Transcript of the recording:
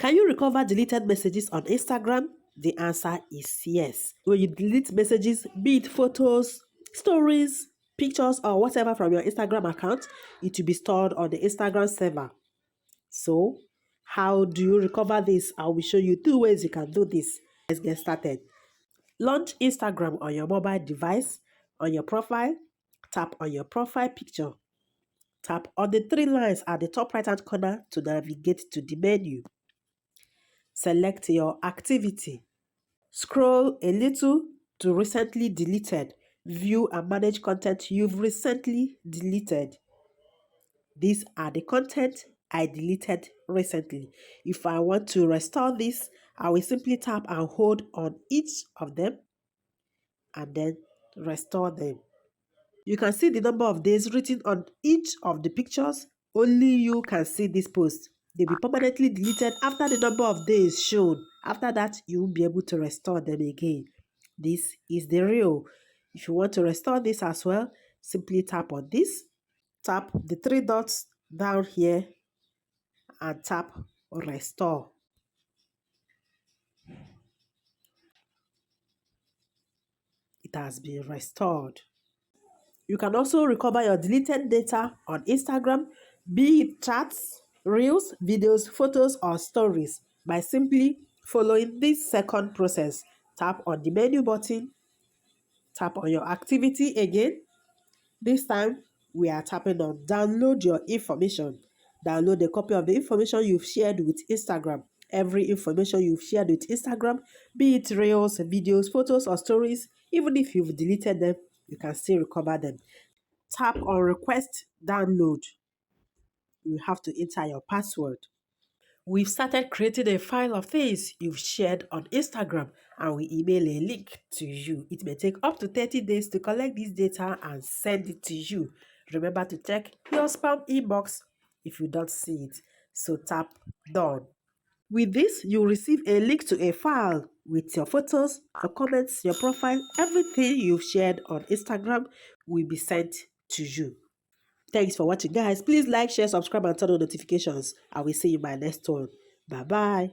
Can you recover deleted messages on Instagram? The answer is yes. When you delete messages, be it photos, stories, pictures, or whatever from your Instagram account, it will be stored on the Instagram server. So, how do you recover this? I will show you 2 ways you can do this. Let's get started. Launch Instagram on your mobile device. On your profile, tap on your profile picture. Tap on the 3 lines at the top right hand corner to navigate to the menu. Select your activity. Scroll a little to recently deleted. View and manage content you've recently deleted. These are the content I deleted recently. If I want to restore this, I will simply tap and hold on each of them and then restore them. You can see the number of days written on each of the pictures. Only you can see this post. They'll be permanently deleted after the number of days shown. After that, you will be able to restore them again. This is the real. If you want to restore this as well, simply tap on this. Tap the 3 dots down here and tap restore. It has been restored. You can also recover your deleted data on Instagram, be it chats, reels, videos, photos, or stories by simply following this second process. Tap on the menu button, tap on your activity again. This time, we are tapping on download your information. Download a copy of the information you've shared with Instagram. Every information you've shared with Instagram, be it reels, videos, photos, or stories, even if you've deleted them, you can still recover them. Tap on request download. You have to enter your password. We've started creating a file of things you've shared on Instagram and we email a link to you. It may take up to 30 days to collect this data and send it to you. Remember to check your spam inbox if you don't see it. So tap done. With this, you'll receive a link to a file with your photos, your comments, your profile, everything you've shared on Instagram will be sent to you. Thanks for watching, guys. Please like, share, subscribe, and turn on notifications. I will see you in my next one. Bye bye.